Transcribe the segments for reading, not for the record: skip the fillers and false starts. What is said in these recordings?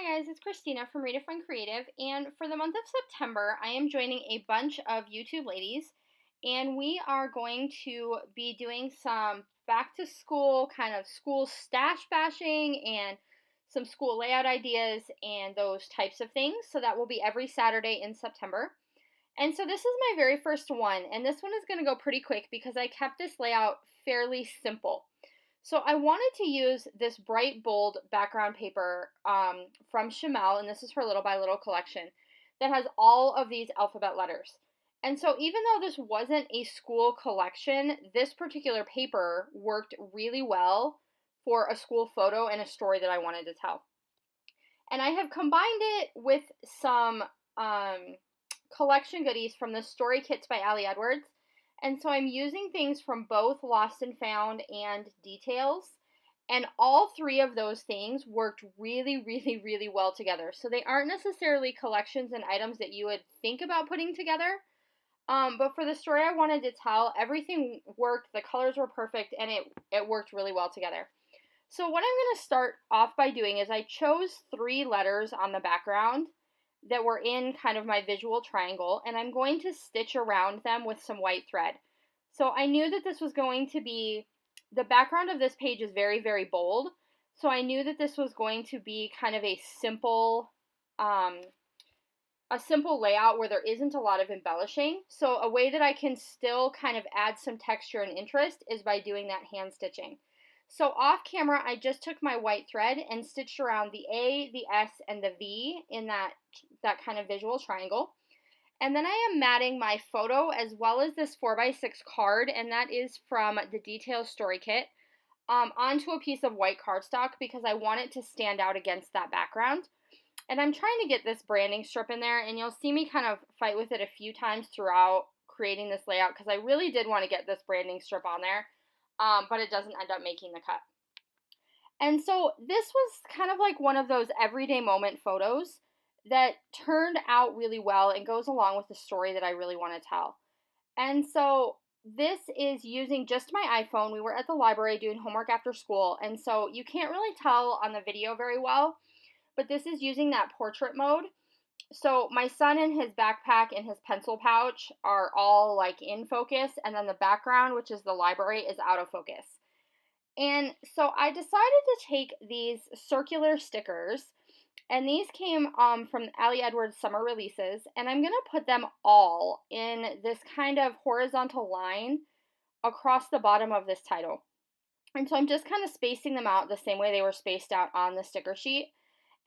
Hi guys, it's Christina from Redefine Creative, and for the month of September, I am joining a bunch of YouTube ladies, and we are going to be doing some back to school kind of school stash bashing and some school layout ideas and those types of things. So that will be every Saturday in September. And so this is my very first one, and this one is going to go pretty quick because I kept this layout fairly simple. So I wanted to use this bright bold background paper from Chamel, and this is her Little by Little collection, that has all of these alphabet letters. And so even though this wasn't a school collection, this particular paper worked really well for a school photo and a story that I wanted to tell. And I have combined it with some collection goodies from the Story Kits by Ali Edwards. And so I'm using things from both Lost and Found and Details. And all three of those things worked really, really, really well together. So they aren't necessarily collections and items that you would think about putting together. But for the story I wanted to tell, everything worked. The colors were perfect, and it worked really well together. So what I'm going to start off by doing is I chose 3 letters on the background that were in kind of my visual triangle, and I'm going to stitch around them with some white thread. So I knew that this was going to be, the background of this page is very, very bold, so I knew that this was going to be kind of a simple layout where there isn't a lot of embellishing. So a way that I can still kind of add some texture and interest is by doing that hand stitching. So off camera, I just took my white thread and stitched around the A, the S, and the V in that kind of visual triangle. And then I am matting my photo as well as this 4x6 card, and that is from the Details Story Kit, onto a piece of white cardstock because I want it to stand out against that background. And I'm trying to get this branding strip in there, and you'll see me kind of fight with it a few times throughout creating this layout because I really did want to get this branding strip on there. But it doesn't end up making the cut. And so this was kind of like one of those everyday moment photos that turned out really well and goes along with the story that I really want to tell. And so this is using just my iPhone. We were at the library doing homework after school, and so you can't really tell on the video very well, but this is using that portrait mode. So my son and his backpack and his pencil pouch are all like in focus, and then the background, which is the library, is out of focus. And so I decided to take these circular stickers, and these came from Ali Edwards summer releases, and I'm going to put them all in this kind of horizontal line across the bottom of this title. And so I'm just kind of spacing them out the same way they were spaced out on the sticker sheet.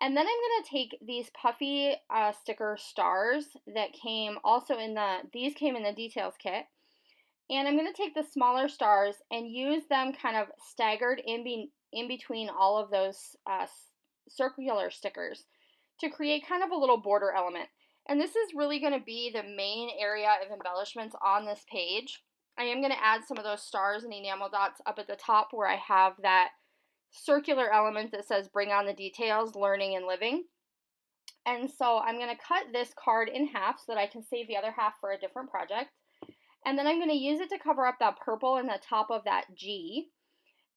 And then I'm going to take these puffy sticker stars that came also in these came in the Details kit. And I'm going to take the smaller stars and use them kind of staggered in between all of those circular stickers to create kind of a little border element. And this is really going to be the main area of embellishments on this page. I am going to add some of those stars and enamel dots up at the top where I have that circular element that says bring on the details, learning and living. And so I'm going to cut this card in half so that I can save the other half for a different project. And then I'm going to use it to cover up that purple in the top of that G.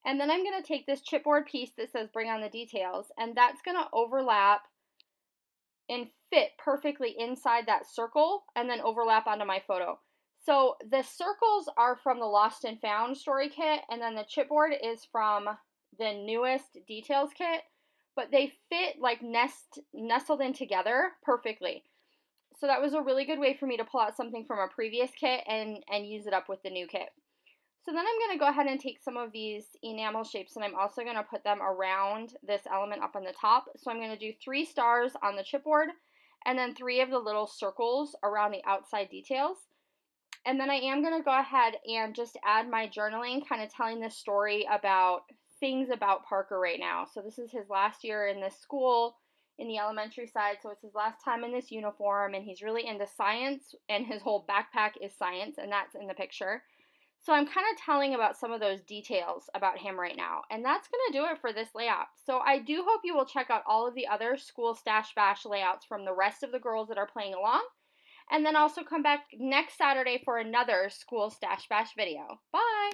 And then I'm going to take this chipboard piece that says bring on the details, and that's going to overlap and fit perfectly inside that circle and then overlap onto my photo. So the circles are from the Lost and Found story kit, and then the chipboard is from the newest Details kit, but they fit like nestled in together perfectly. So that was a really good way for me to pull out something from a previous kit and use it up with the new kit. So then I'm going to go ahead and take some of these enamel shapes, and I'm also going to put them around this element up on the top. So I'm going to do 3 stars on the chipboard and then 3 of the little circles around the outside details. And then I am going to go ahead and just add my journaling, kind of telling this story about things about Parker right now. So this is his last year in this school in the elementary side, so it's his last time in this uniform, and he's really into science, and his whole backpack is science, and that's in the picture. So I'm kind of telling about some of those details about him right now, and that's going to do it for this layout. So I do hope you will check out all of the other school stash bash layouts from the rest of the girls that are playing along, and then also come back next Saturday for another school stash bash video. Bye!